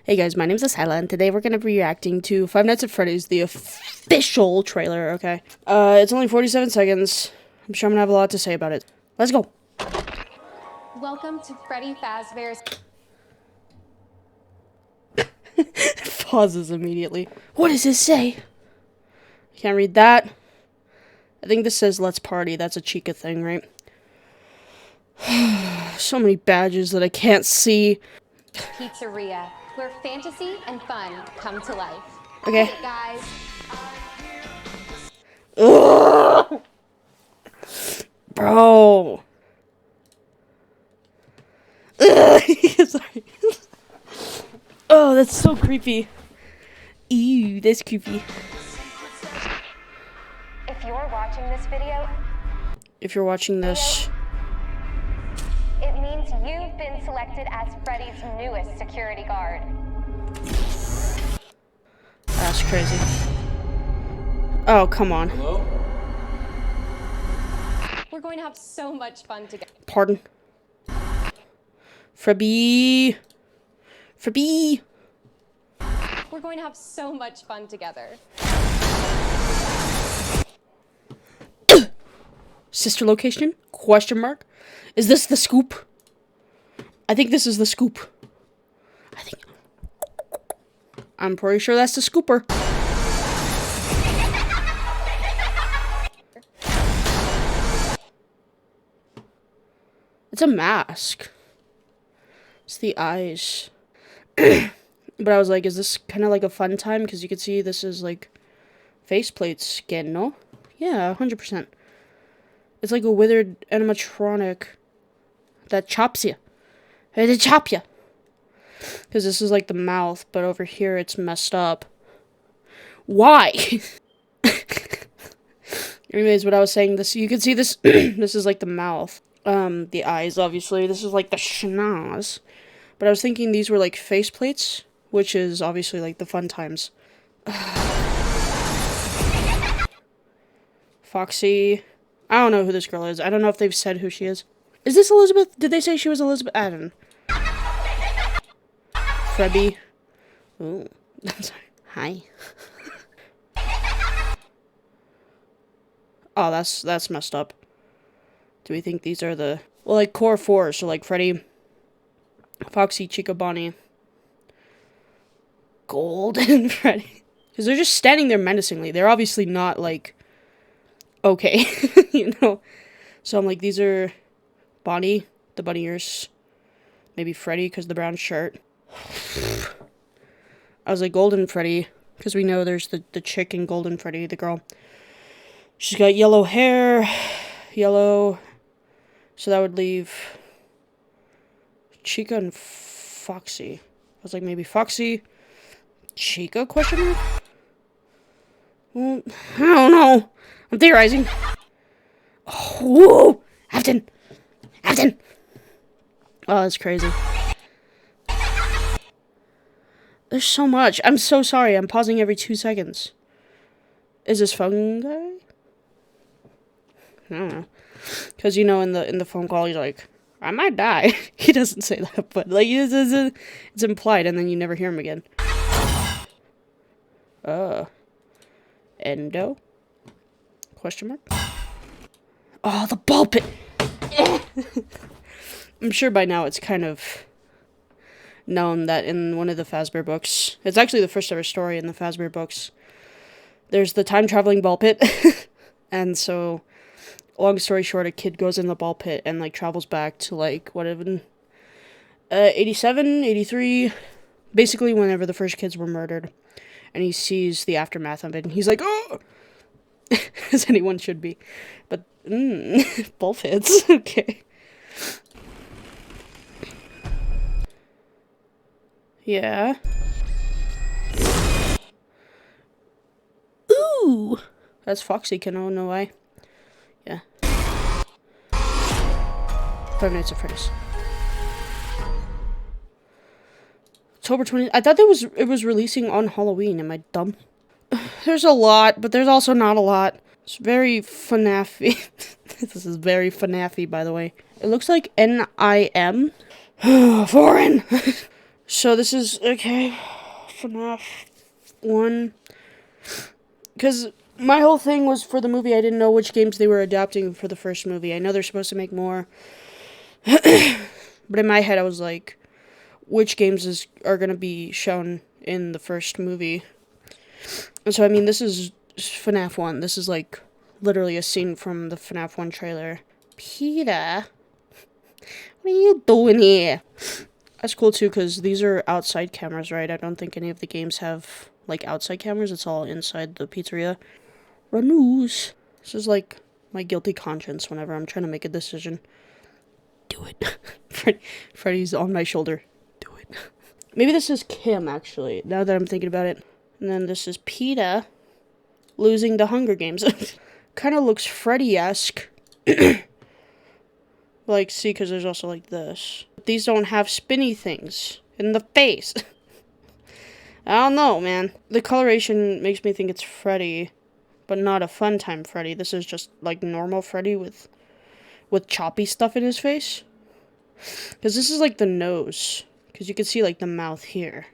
Hey guys, my name's Asela, and today we're gonna be reacting to Five Nights at Freddy's, the official trailer, okay? It's only 47 seconds. I'm sure I'm gonna have a lot to say about it. Let's go! Welcome to Freddy Fazbear's... Pauses immediately. What does this say? Can't read that. I think this says let's party. That's a Chica thing, right? So many badges that I can't see. Pizzeria, where fantasy and fun come to life. Okay. Hey guys. Ugh! Bro. Ugh. Sorry. Oh, that's so creepy. Ew, that's creepy. If you're watching this video, it means you've been selected as Freddy's newest security guard. That's crazy. Oh, come on. Hello? We're going to have so much fun together. Pardon. Frebby. Frebby. We're going to have so much fun together. Sister location? Question mark? Is this the scoop? I think this is the scoop. I'm pretty sure that's the scooper. It's a mask. It's the eyes. But I was like, is this kind of like a fun time? Because you can see this is like faceplate skin, no? Yeah, 100%. It's like a withered animatronic that chops you. They chop you. Because this is like the mouth, but over here it's messed up. Why? Anyways, what I was saying, this you can see this. This is like the mouth. The eyes, obviously. This is like the schnoz. But I was thinking these were like faceplates, which is obviously like the fun times. Foxy. I don't know who this girl is. I don't know if they've said who she is. Is this Elizabeth? Did they say she was Elizabeth? I don't know. Frebby. Ooh. I'm sorry. Hi. Oh, that's messed up. Do we think these are the... Well, like, core four. So, like, Freddy, Foxy, Chica, Bonnie, Golden Freddy. Because they're just standing there menacingly. They're obviously not, like, okay. You know? So I'm like, these are Bonnie, the bunny ears. Maybe Freddy, because the brown shirt. I was like, Golden Freddy, because we know there's the chick in Golden Freddy, the girl. She's got yellow hair, yellow, so that would leave Chica and Foxy. I was like, maybe Foxy, Chica, question mark? Well, I don't know. I'm theorizing. Oh, whoa! Afton! Afton! Oh, that's crazy. There's so much. I'm so sorry. I'm pausing every 2 seconds. Is this fungi? I don't know. Because, you know, in the phone call, he's like, I might die. He doesn't say that, but, like, it's implied, and then you never hear him again. Endo? Question mark? Oh, the ball pit! I'm sure by now it's kind of known that in one of the Fazbear books, it's actually the first ever story in the Fazbear books, there's the time-traveling ball pit, and so, long story short, a kid goes in the ball pit and, like, travels back to, like, whatever, 87, 83, basically whenever the first kids were murdered, and he sees the aftermath of it, and he's like, oh! As anyone should be. But, ball pits, okay. Yeah. Ooh! That's Foxy, can I know why. Yeah. Five Nights at Freddy's. October 20th. I thought it was releasing on Halloween. Am I dumb? There's a lot, but there's also not a lot. It's very Fnaf-y. This is very Fnaf-y, by the way. It looks like N-I-M. Foreign! So this is, okay, Fnaf 1. Because my whole thing was for the movie, I didn't know which games they were adapting for the first movie. I know they're supposed to make more. But in my head, I was like, which games are going to be shown in the first movie? And so, I mean, this is FNAF 1. This is, like, literally a scene from the FNAF 1 trailer. Peter? What are you doing here? That's cool, too, because these are outside cameras, right? I don't think any of the games have, like, outside cameras. It's all inside the pizzeria. Ranus. This is, like, my guilty conscience whenever I'm trying to make a decision. Do it. Freddy's on my shoulder. Do it. Maybe this is Kim, actually, now that I'm thinking about it. And then this is Peter losing the Hunger Games. Kind of looks Freddy-esque. Like, see, because there's also, like, this. But these don't have spinny things in the face. I don't know, man. The coloration makes me think it's Freddy, but not a fun time Freddy. This is just, like, normal Freddy with choppy stuff in his face. Because this is, like, the nose. Because you can see, like, the mouth here.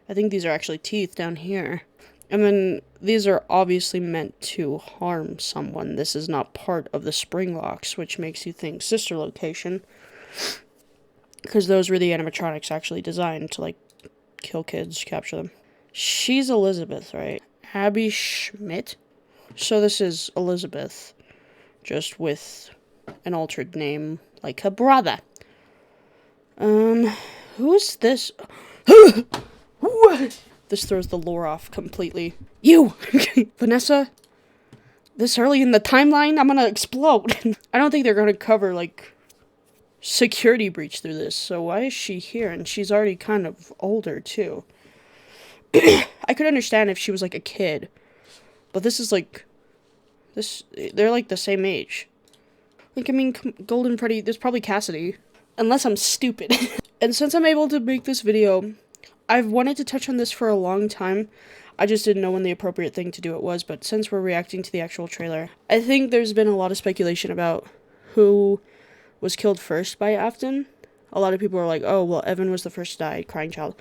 I think these are actually teeth down here. And then these are obviously meant to harm someone. This is not part of the spring locks, which makes you think sister location. Because those were the animatronics actually designed to, like, kill kids, capture them. She's Elizabeth, right? Abby Schmidt? So this is Elizabeth, just with an altered name, like her brother. Who's this? This throws the lore off completely. You! Vanessa? This early in the timeline? I'm gonna explode. I don't think they're gonna cover, like, security breach through this, so why is she here? And she's already kind of older, too. I could understand if she was, like, a kid. But this is, like... They're, like, the same age. Like, I mean, Golden Freddy... There's probably Cassidy. Unless I'm stupid. And since I'm able to make this video... I've wanted to touch on this for a long time. I just didn't know when the appropriate thing to do it was, but since we're reacting to the actual trailer, I think there's been a lot of speculation about who was killed first by Afton. A lot of people are like, oh, well, Evan was the first to die, Crying Child.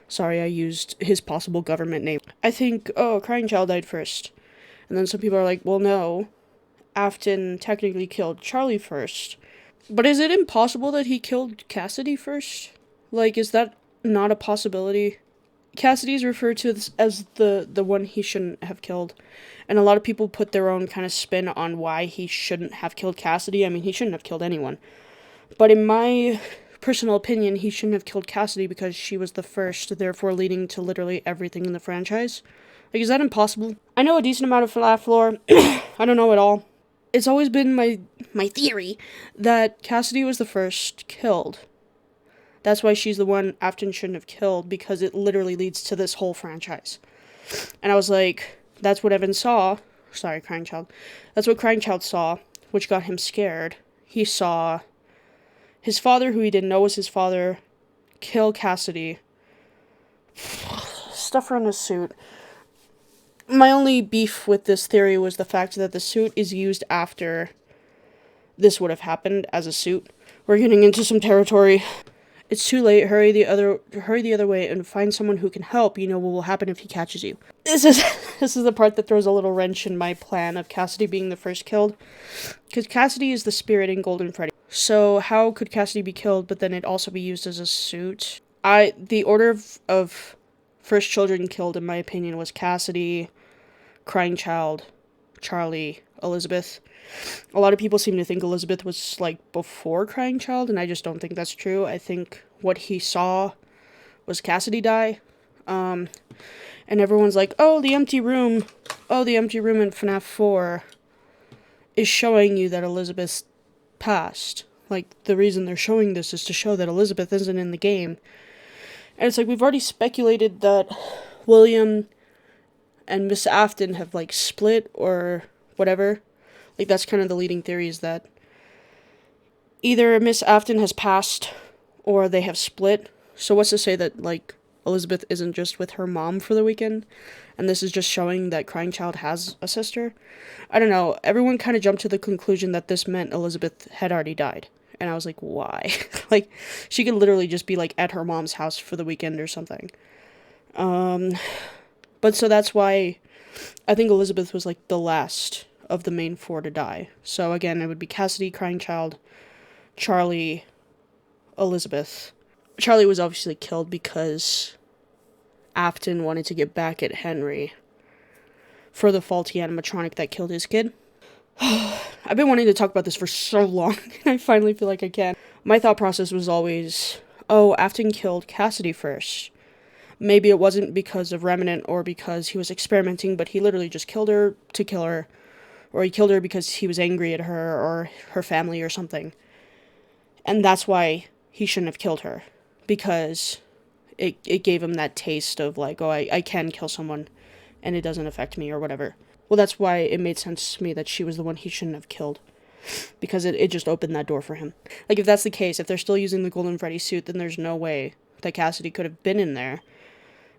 Sorry, I used his possible government name. I think, oh, Crying Child died first. And then some people are like, well, no, Afton technically killed Charlie first. But is it impossible that he killed Cassidy first? Like, is that not a possibility? Cassidy is referred to as the one he shouldn't have killed. And a lot of people put their own kind of spin on why he shouldn't have killed Cassidy. I mean, he shouldn't have killed anyone. But in my personal opinion, he shouldn't have killed Cassidy because she was the first, therefore leading to literally everything in the franchise. Like, is that impossible? I know a decent amount of Fnaf lore. I don't know it all. It's always been my theory that Cassidy was the first killed. That's why she's the one Afton shouldn't have killed, because it literally leads to this whole franchise. And I was like, that's what Evan saw. Sorry, Crying Child. That's what Crying Child saw, which got him scared. He saw his father, who he didn't know was his father, kill Cassidy. Stuff her in a suit. My only beef with this theory was the fact that the suit is used after this would have happened as a suit. We're getting into some territory. It's too late. Hurry the other way and find someone who can help. You know what will happen if he catches you. This is the part that throws a little wrench in my plan of Cassidy being the first killed. Because Cassidy is the spirit in Golden Freddy. So how could Cassidy be killed, but then it also be used as a suit? The order of first children killed, in my opinion, was Cassidy, Crying Child, Charlie, Elizabeth. A lot of people seem to think Elizabeth was, like, before Crying Child, and I just don't think that's true. I think what he saw was Cassidy die. And everyone's like, oh, the empty room. Oh, the empty room in FNAF 4 is showing you that Elizabeth passed. Like, the reason they're showing this is to show that Elizabeth isn't in the game. And it's like, we've already speculated that William and Miss Afton have, like, split or whatever. Like, that's kind of the leading theory, is that either Miss Afton has passed or they have split. So what's to say that, like, Elizabeth isn't just with her mom for the weekend, and this is just showing that Crying Child has a sister? I don't know. Everyone kind of jumped to the conclusion that this meant Elizabeth had already died. And I was like, why? Like, she could literally just be, like, at her mom's house for the weekend or something. But so that's why I think Elizabeth was, like, the last of the main four to die. So, again, it would be Cassidy, Crying Child, Charlie, Elizabeth. Charlie was obviously killed because Afton wanted to get back at Henry for the faulty animatronic that killed his kid. I've been wanting to talk about this for so long, and I finally feel like I can. My thought process was always, oh, Afton killed Cassidy first. Maybe it wasn't because of Remnant or because he was experimenting, but he literally just killed her to kill her. Or he killed her because he was angry at her or her family or something. And that's why he shouldn't have killed her. Because it gave him that taste of like, oh, I can kill someone and it doesn't affect me or whatever. Well, that's why it made sense to me that she was the one he shouldn't have killed. Because it just opened that door for him. Like, if that's the case, if they're still using the Golden Freddy suit, then there's no way that Cassidy could have been in there.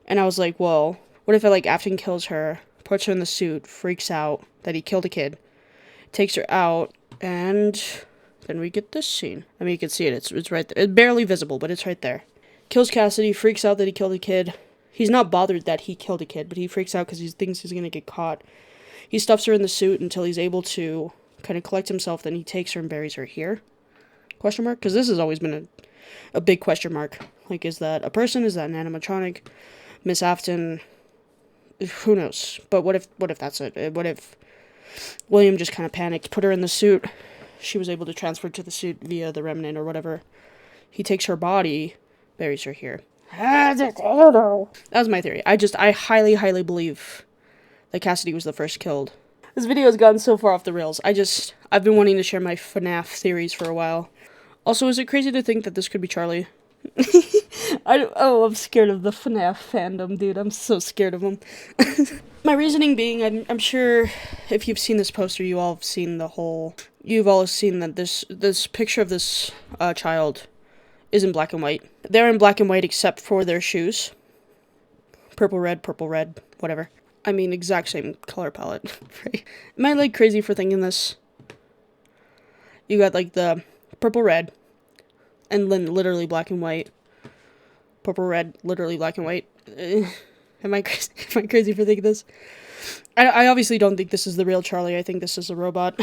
And I was like, well, what if Afton kills her, puts her in the suit, freaks out that he killed a kid, takes her out, and then we get this scene. I mean, you can see it. It's right there. It's barely visible, but it's right there. Kills Cassidy, freaks out that he killed a kid. He's not bothered that he killed a kid, but he freaks out because he thinks he's going to get caught. He stuffs her in the suit until he's able to kind of collect himself, then he takes her and buries her here. Question mark? Because this has always been a big question mark. Like, is that a person? Is that an animatronic? Miss Afton, who knows? But what if that's it? What if William just kind of panicked, put her in the suit, she was able to transfer to the suit via the Remnant or whatever. He takes her body, buries her here. That was my theory. I highly, highly believe that Cassidy was the first killed. This video has gotten so far off the rails. I've been wanting to share my FNAF theories for a while. Also, is it crazy to think that this could be Charlie? I'm scared of the FNAF fandom, dude. I'm so scared of them. My reasoning being, I'm sure if you've seen this poster, you've all seen that this picture of this child is in black and white. They're in black and white except for their shoes. Purple, red, whatever. I mean, exact same color palette, right? Am I, like, crazy for thinking this? You got, like, the purple, red, and then literally black and white. Purple, red, literally black and white. Am I crazy? Am I crazy for thinking this? I obviously don't think this is the real Charlie. I think this is a robot.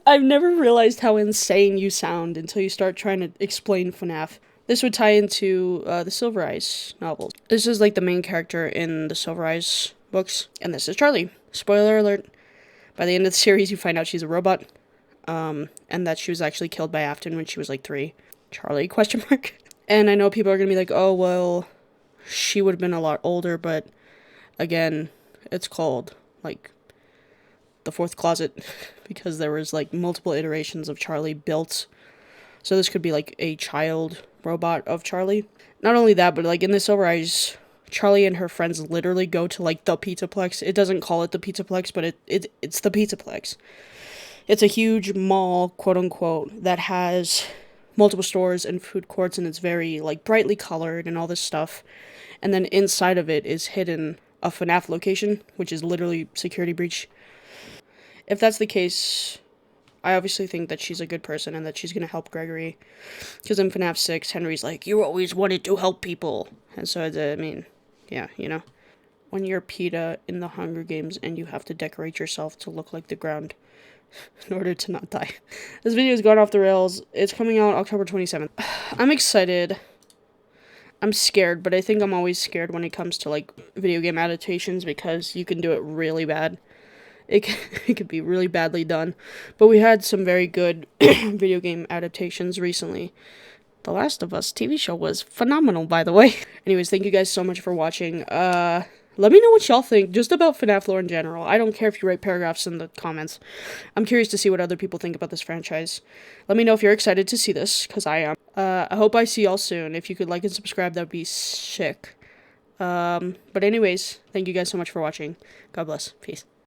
I've never realized how insane you sound until you start trying to explain FNAF. This would tie into the Silver Eyes novels. This is like the main character in the Silver Eyes books, and this is Charlie. Spoiler alert. By the end of the series, you find out she's a robot, and that she was actually killed by Afton when she was like 3. Charlie, question mark. And I know people are gonna be like, oh, well, she would have been a lot older, but again, it's called, like, the fourth closet, because there was, like, multiple iterations of Charlie built. So this could be, like, a child robot of Charlie. Not only that, but, like, in the Silver Eyes, Charlie and her friends literally go to, like, the Pizzaplex. It doesn't call it the Pizzaplex, but it's the Pizzaplex. It's a huge mall, quote-unquote, that has multiple stores and food courts, and it's very, like, brightly colored and all this stuff. And then inside of it is hidden a FNAF location, which is literally security breach. If that's the case, I obviously think that she's a good person and that she's going to help Gregory. Because in FNAF 6, Henry's like, you always wanted to help people. And so, I mean, yeah, you know. When you're PETA in the Hunger Games and you have to decorate yourself to look like the ground in order to not die. This video's gone off the rails. It's coming out October 27th. I'm excited. I'm scared, but I think I'm always scared when it comes to, like, video game adaptations because you can do it really bad. It could be really badly done. But we had some very good video game adaptations recently. The Last of Us TV show was phenomenal, by the way. Anyways, thank you guys so much for watching. Let me know what y'all think just about FNAF lore in general. I don't care if you write paragraphs in the comments. I'm curious to see what other people think about this franchise. Let me know if you're excited to see this, because I am. I hope I see y'all soon. If you could like and subscribe, that'd be sick. But anyways, thank you guys so much for watching. God bless. Peace.